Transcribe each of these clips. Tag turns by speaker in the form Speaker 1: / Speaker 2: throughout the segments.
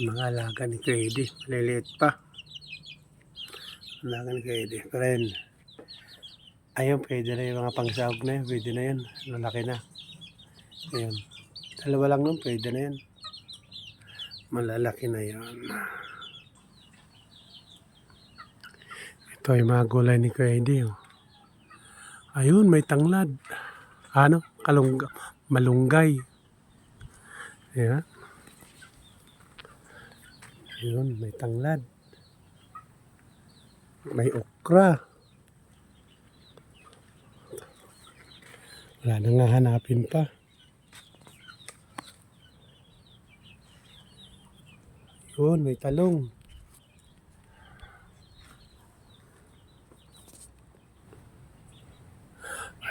Speaker 1: Mga alaga ni Kuya Eddie. Maliliit pa. Alaga ni Kuya Eddie. Pero yun. Ayun, pwede na yung mga pangsahog na yun. Pwede na yun. Malaki na. Ayun. Dalawa lang nun, pwede na yun. Malalaki na yun. Ito yung mga gulay ni Kuya Eddie. Oh. Ayun, may tanglad. Ano? Malunggay. Ayan. Ayun, may tanglad. May okra. Wala nang hahanapin pa. Ayun, may talong.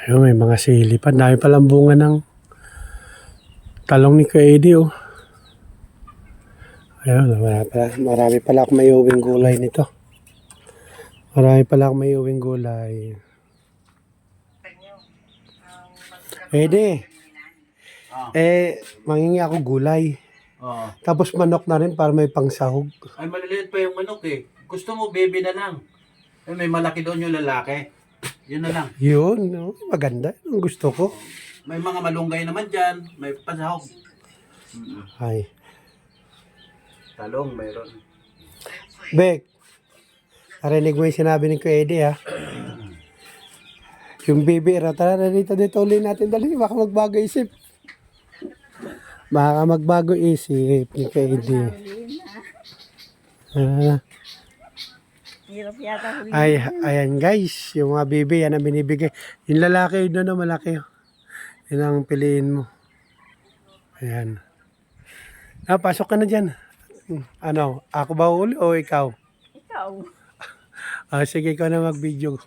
Speaker 1: Ayun, may mga sili pa. Dami palang bunga ng talong ni Kuya Eddie, oh. Ayun, marami pala akong may uwing gulay nito. Marami pala akong may uwing gulay. Eddie, mangingi ako gulay. Tapos manok na rin para may pangsahog.
Speaker 2: Ay, maliliit pa yung manok eh. Gusto mo, baby na lang. Ay, may malaki doon yung lalaki. Yun na lang.
Speaker 1: Yun, no? Maganda. Ang gusto ko.
Speaker 2: May mga malunggay naman dyan. May pasahog.
Speaker 1: Ay.
Speaker 2: Talong, mayroon.
Speaker 1: Bek, narinig mo yung sinabi ni Kuya Eddie, ha? Yung baby, tara dito ulit natin. Dali, baka magbago isip. Baka magbago isip ni Kuya Eddie.
Speaker 3: Hirap yata huli.
Speaker 1: Ay, ayan guys, yung mga baby, yan ang binibigay. Yung lalaki, yun na malaki. Yun ang piliin mo. Ayan. Pasok ka na dyan. Ano, ako ba uli o ikaw?
Speaker 3: Ikaw.
Speaker 1: Sige, ikaw na mag-video.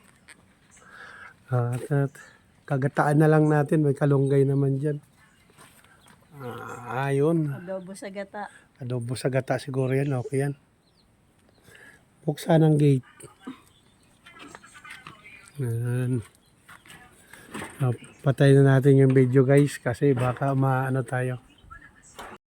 Speaker 1: Kagataan na lang natin, may kalunggay naman dyan. Ayun.
Speaker 3: Adobo sa gata.
Speaker 1: Adobo sa gata siguro yan, okay yan. Buksan ang gate. Ayan. Patay na natin yung video guys kasi baka maano tayo.